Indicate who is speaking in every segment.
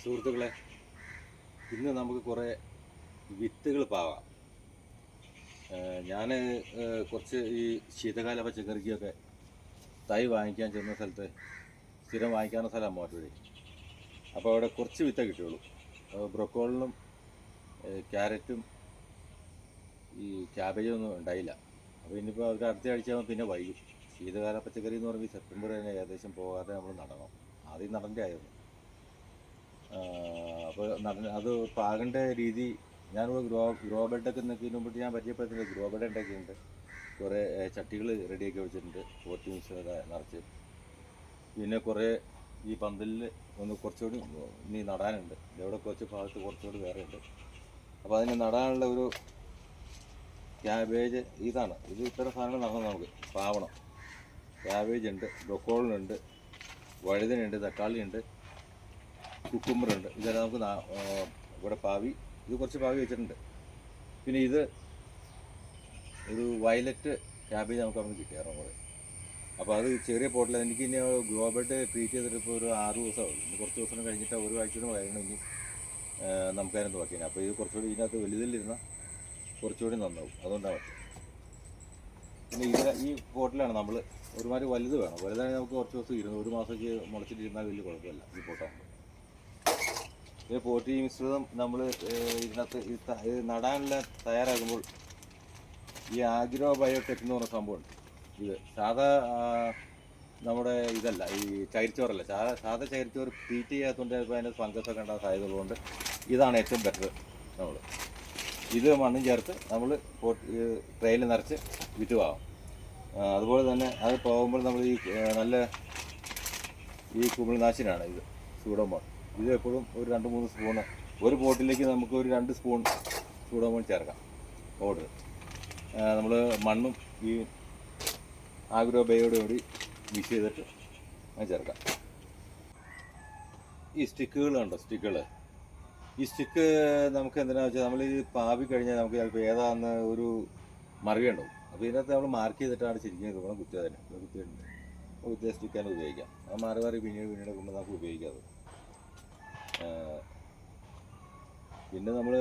Speaker 1: സുഹൃത്തുക്കളെ, ഇന്ന് നമുക്ക് കുറേ വിത്തുകൾ പാവാം. ഞാൻ കുറച്ച് ഈ ശീതകാല പച്ചക്കറിക്കൊക്കെ തൈ വാങ്ങിക്കാൻ ചെന്ന സ്ഥലത്ത് സ്ഥിരം വാങ്ങിക്കാവുന്ന സ്ഥലമാണ് മോറ്റുവഴി. അപ്പോൾ അവിടെ കുറച്ച് വിത്തേ കിട്ടുകയുള്ളൂ. ബ്രൊക്കോളിനും ക്യാരറ്റും ഈ ക്യാബേജും ഒന്നും ഉണ്ടായില്ല. അപ്പോൾ ഇനിയിപ്പോൾ അവർ അടുത്ത ആഴ്ച പിന്നെ വൈകും. ശീതകാല പച്ചക്കറി എന്ന് പറയുമ്പോൾ സെപ്റ്റംബർ തന്നെ ഏകദേശം പോകാതെ നമ്മൾ നടണം. ആദ്യം നടൻ്റെ ആയിരുന്നു. അപ്പോൾ അത് പാകേണ്ട രീതി ഞാനിവിടെ ഗ്രോ ബെഡൊക്കെ നിൽക്കുന്നതിന് മുമ്പിട്ട് ഞാൻ പരിചയപ്പെടുത്തുന്നത് ഗ്രോ ബെഡ് ഉണ്ടാക്കിയിട്ടുണ്ട്. കുറേ ചട്ടികൾ റെഡിയാക്കി വെച്ചിട്ടുണ്ട്, പോർട്ട് മിക്സ് നിറച്ച്. പിന്നെ കുറേ ഈ പന്തലിൽ ഒന്ന് കുറച്ചുകൂടി ഇനി നടാനുണ്ട്. ഇതെവിടെ കുറച്ച് ഭാഗത്ത് കുറച്ചുകൂടി വേറെ ഉണ്ട്. അപ്പോൾ അതിന് നടാനുള്ള ഒരു ക്യാബേജ് ഇതാണ്. ഇത് ഇത്തരം സാധനങ്ങൾ നടണം. നമുക്ക് പാവണം. ക്യാബേജ് ഉണ്ട്, ബ്രൊക്കോളിനുണ്ട്, വഴുതനുണ്ട്, തക്കാളിയുണ്ട്, കുക്കുമ്പറുണ്ട്. ഇതെല്ലാം നമുക്ക് ഇവിടെ പാവി, ഇത് കുറച്ച് പാവി വെച്ചിട്ടുണ്ട്. പിന്നെ ഇത് ഒരു വയലറ്റ് ക്യാബേജ് നമുക്ക് അവിടെ കിട്ടിയായിരുന്നു കൂടെ. അപ്പോൾ അത് ചെറിയ പോട്ടിൽ എനിക്ക് ഇനി ഗ്രോ ബെഡ് ട്രീറ്റ് ചെയ്തിട്ട് ഇപ്പോൾ ഒരു 6 ദിവസമാകും. ഇനി കുറച്ച് ദിവസം കഴിഞ്ഞിട്ട് ഒരു ആഴ്ചയോടെ കഴിയണം ഇനി നമുക്കതിനകത്ത് വയ്ക്കാൻ. അപ്പോൾ ഇത് കുറച്ചുകൂടി ഇതിനകത്ത് വലുതിലിരുന്നാൽ കുറച്ചുകൂടി നന്നാവും. അതുകൊണ്ടാണ് പറ്റും. പിന്നെ ഈ പോട്ടിലാണ് നമ്മൾ ഒരുമാതിരി വലുത് വേണം. വലുതാണെങ്കിൽ നമുക്ക് കുറച്ച് ദിവസം ഇരുന്ന് ഒരു മാസത്തേക്ക് മുളച്ചിട്ടിരുന്നാൽ വലിയ കുഴപ്പമില്ല. ഈ പോട്ടാകുമ്പോൾ ഈ പോട്ടി മിശ്രിതം നമ്മൾ ഇതിനകത്ത് ഇത് നടാനുള്ള തയ്യാറാകുമ്പോൾ ഈ ആഗ്രോ ബയോടെക് എന്ന് പറഞ്ഞ സംഭവമുണ്ട്. ഇത് സാധാ നമ്മുടെ ഇതല്ല, ഈ ചകിരിച്ചോറല്ല. സാധാ ചകിരിച്ചോറ് ട്രീറ്റ് ചെയ്യാത്തതുകൊണ്ട് ചിലപ്പോൾ അതിൻ്റെ ഫംഗസൊക്കെ ഉണ്ടാകാൻ സാധ്യതയുള്ളതുകൊണ്ട് ഇതാണ് ഏറ്റവും ബെറ്റർ. നമ്മൾ ഇത് മണ്ണും ചേർത്ത് നമ്മൾ ട്രെയിൽ നിറച്ച് വിറ്റ് പാകാം. അതുപോലെ തന്നെ അത് പോകുമ്പോൾ നമ്മൾ ഈ നല്ല ഈ കുമിൾനാശിനാണ് ഇത്, സൂഡോമോൺ. ഇത് എപ്പോഴും ഒരു 2-3 സ്പൂണ് ഒരു പോട്ടിലേക്ക് നമുക്ക് ഒരു 2 സ്പൂൺ സൂഡോമോൺ ചേർക്കാം. പൗഡർ നമ്മൾ മണ്ണും ഈ ആഗ്രോ ബയോയോടുകൂടി മിക്സ് ചെയ്തിട്ട് ചേർക്കാം. ഈ സ്റ്റിക്കുകളുണ്ടോ, സ്റ്റിക്കുകൾ. ഈ സ്റ്റിക്ക് നമുക്ക് എന്തിനാണെന്ന് വെച്ചാൽ നമ്മൾ ഈ പാവി കഴിഞ്ഞാൽ നമുക്ക് ചിലപ്പോൾ ഏതാണെന്ന് ഒരു മറിയുണ്ടാവും. അപ്പോൾ ഇതിനകത്ത് നമ്മൾ മാർക്ക് ചെയ്തിട്ടാണ് ശരിക്കും ഇതുപോലെ കുത്തിയ സ്റ്റിക്കാനും ഉപയോഗിക്കാം. അത് മാറി പിന്നീട് എടുക്കുമ്പോൾ നമുക്ക് ഉപയോഗിക്കാം. അത് പിന്നെ നമ്മൾ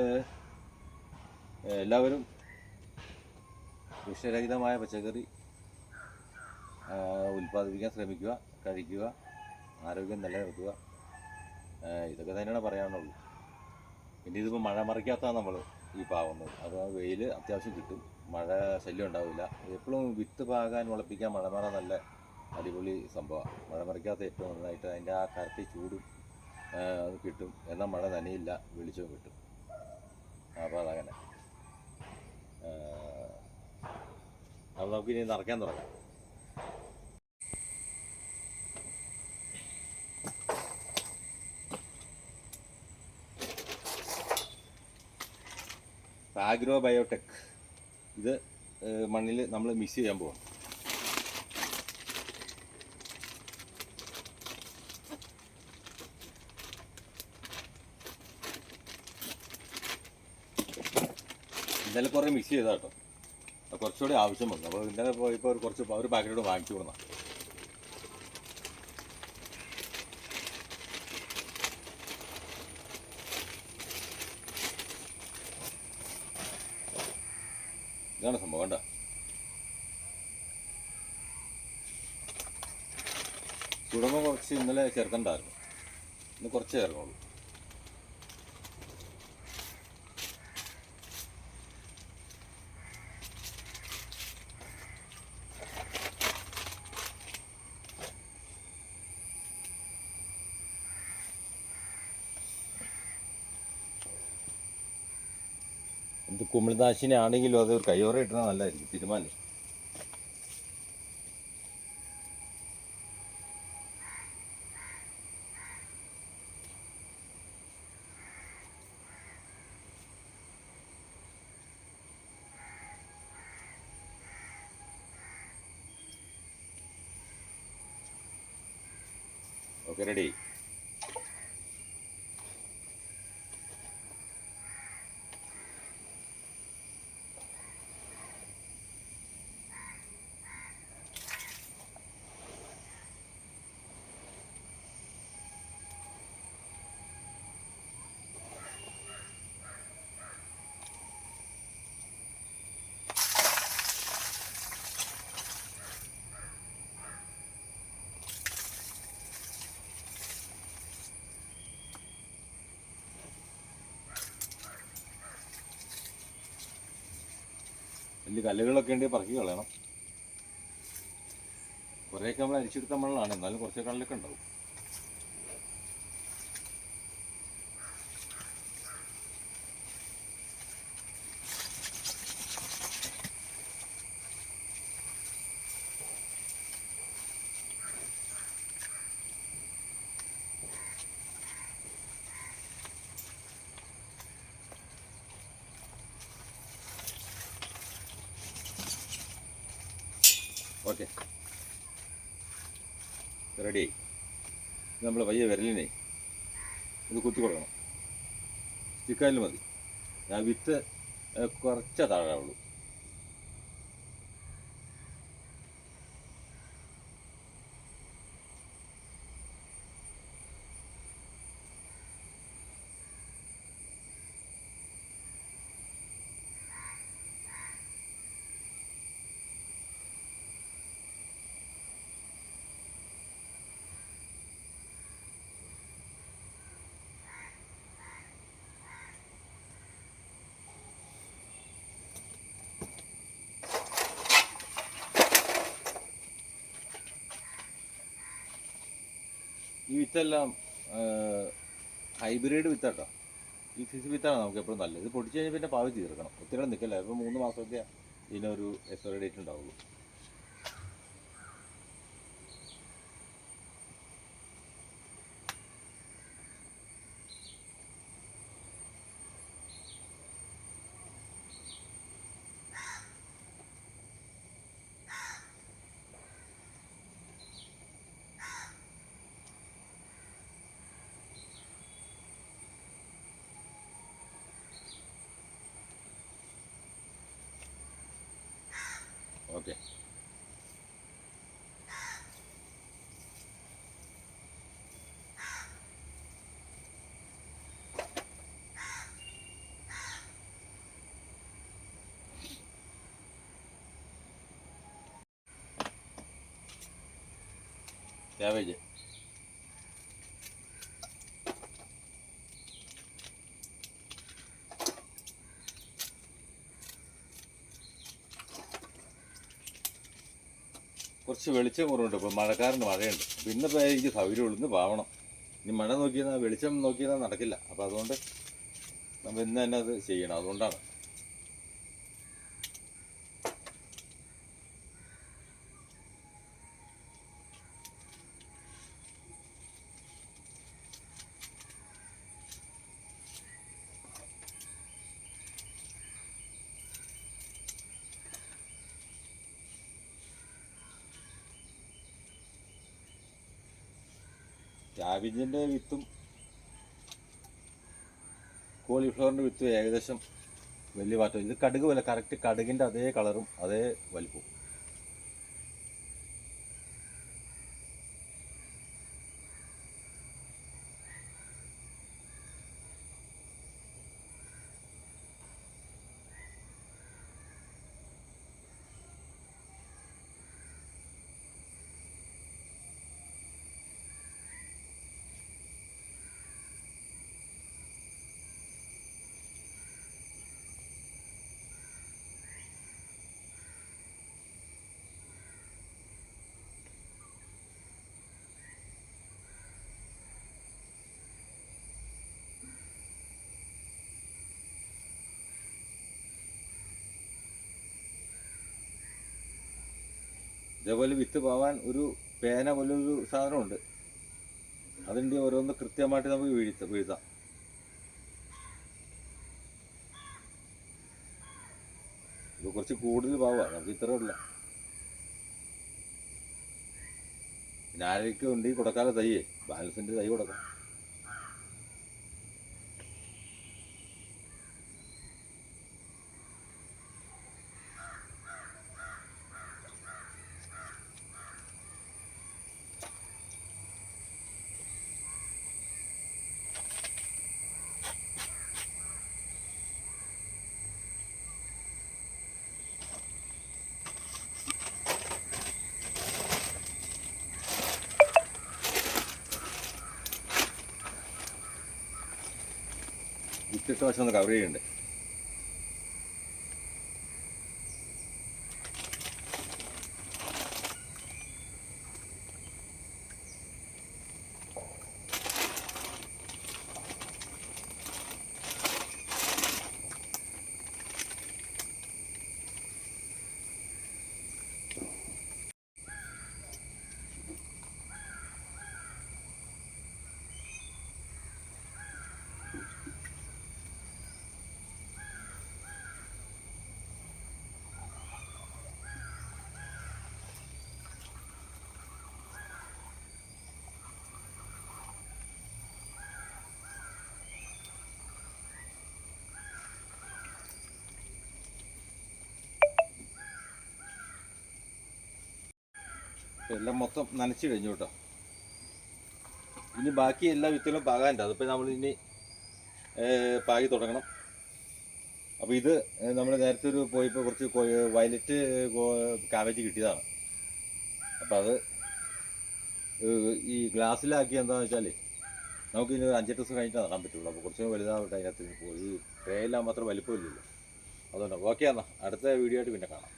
Speaker 1: എല്ലാവരും വിഷരഹിതമായ പച്ചക്കറി ഉൽപ്പാദിപ്പിക്കാൻ ശ്രമിക്കുക, കഴിക്കുക, ആരോഗ്യം നിലനിർത്തുക. ഇതൊക്കെ തന്നെയാണ് പറയാനുള്ളൂ. പിന്നെ ഇതിപ്പോൾ മഴ മറിക്കാത്താണ് നമ്മൾ ഈ പാവുന്നത്. അത് വെയിൽ അത്യാവശ്യം കിട്ടും, മഴ ശല്യം ഉണ്ടാവില്ല. എപ്പോഴും വിത്ത് പാകാൻ മുളപ്പിക്കാൻ മഴമറ നല്ല അടിപൊളി സംഭവമാണ്. മഴ മറിക്കാത്ത ഏറ്റവും നന്നായിട്ട് അതിൻ്റെ ആ കറക്റ്റ് ചൂടും അത് കിട്ടും. എന്നാൽ മഴ നനയില്ല, വെളിച്ചവും കിട്ടും. അപ്പോൾ അതങ്ങനെ. അപ്പോൾ നമുക്കിനി നിറയ്ക്കാൻ തുടങ്ങാം. ആഗ്രോ ബയോടെക് ഇത് മണ്ണിൽ നമ്മൾ മിക്സ് ചെയ്യാൻ പോവാം. ഇന്നലെ കുറേ മിക്സ് ചെയ്താൽ കേട്ടോ, കുറച്ചുകൂടി ആവശ്യം വന്നു. അപ്പോൾ ഇന്നലെ പോയപ്പോൾ ഒരു പാക്കറ്റോട് വാങ്ങിച്ചു കൊടുക്കണം. ഇതാണ് സംഭവം. വേണ്ട ചുടമ കുറച്ച് ഇന്നലെ ചേർക്കണ്ടായിരുന്നു, ഇന്ന് കുറച്ച് ചേർക്കുള്ളൂ. ഇത് കുമിൾനാശിനാണെങ്കിലും അത് കയ്യോറ ഇടുന്നത് നല്ലതായിരിക്കും. തീരുമാനം ഓക്കെ, റെഡി. വലിയ കല്ലുകളൊക്കെ ഉണ്ടെങ്കിൽ പറക്കി കളയണം. കുറേയൊക്കെ നമ്മൾ അരിച്ചെടുത്ത മണ്ണാണ്, എന്നാലും കുറച്ച് കല്ലൊക്കെ ഉണ്ടാവും. ഓക്കെ, റെഡിയായി. നമ്മൾ പയ്യെ വിരലിനെ ഇത് കുത്തി കൊടുക്കണം. സ്റ്റിക്കായാലും മതി. ഞാൻ വിത്ത് കുറച്ചേ താഴാവുള്ളൂ. ഈ വിത്തെല്ലാം ഹൈബ്രിഡ് വിത്താട്ടോ. ഈ ഫിസ് വിത്താണ് നമുക്ക് എപ്പോഴും നല്ലത്. ഇത് പൊടിച്ച് കഴിഞ്ഞാൽ പിന്നെ പാവി തീർക്കണം. ഒത്തിരി നിൽക്കില്ല. ഇപ്പോൾ 3 മാസമൊക്കെ ഇതിനൊരു എക്സ്പയറി ഡേറ്റ് ഉണ്ടാവുള്ളൂ. ഓക്കെ, ക്യാബേജ് കുറച്ച് വെളിച്ചം കുറവുണ്ട്. ഇപ്പോൾ മഴക്കാരന് മഴയുണ്ട്. അപ്പോൾ ഇന്നിപ്പോൾ എനിക്ക് സൗകര്യമുള്ളൂ. ഇന്ന് പാവണം. ഇനി മഴ നോക്കിയാൽ വെളിച്ചം നോക്കിയാൽ നടക്കില്ല. അപ്പോൾ അതുകൊണ്ട് നമ്മൾ ഇന്ന് തന്നെ അത് ചെയ്യണം. അതുകൊണ്ടാണ്. ക്യാബേജിൻ്റെ വിത്തും കോളിഫ്ലവറിൻ്റെ വിത്തും ഏകദേശം വലിയ മാറ്റം. ഇത് കടുക് പോലെ കറക്റ്റ് കടുകിൻ്റെ അതേ കളറും അതേ വലിപ്പവും. ഇതേപോലെ വിത്ത് പോവാൻ ഒരു പേന പോലൊരു സാധനമുണ്ട്. അതിൻ്റെ ഓരോന്ന് കൃത്യമായിട്ട് നമുക്ക് വീഴ്ത്താം. ഇത് കുറച്ച് കൂടുതൽ പാവാണ്. നമുക്ക് ഇത്ര ഇല്ല. പിന്നെ ആരൊക്കെ ഉണ്ട് ഈ കൊടുക്കാതെ തയ്യേ ബാലൻസിൻ്റെ തൈ കൊടുക്കാം. വിത്തിട്ട വശം ഒന്ന് കവർ ചെയ്യണ്ടേ. എല്ലാം മൊത്തം നനച്ച് കഴിഞ്ഞു കേട്ടോ. ഇനി ബാക്കി എല്ലാ വിത്തുകളും പാകാനുണ്ട്. അതിപ്പോൾ നമ്മൾ ഇനി പാകി തുടങ്ങണം. അപ്പോൾ ഇത് നമ്മൾ നേരത്തെ ഒരു പോയപ്പോൾ കുറച്ച് വയലറ്റ് കാബേജ് കിട്ടിയതാണ്. അപ്പോൾ അത് ഈ ഗ്ലാസ്സിലാക്കി എന്താണെന്ന് വെച്ചാൽ നമുക്ക് ഇനി ഒരു 5-8 ദിവസം കഴിഞ്ഞിട്ട് നടാൻ പറ്റുള്ളൂ. അപ്പോൾ കുറച്ചും വലുതാവട്ടെ. അതിനകത്ത് ഈ ട്രേയിലാകുമ്പോൾ അത്ര വലിപ്പമില്ലല്ലോ. അതുകൊണ്ട് ഓക്കെ എന്നാൽ അടുത്ത വീഡിയോ ആയിട്ട് പിന്നെ കാണാം.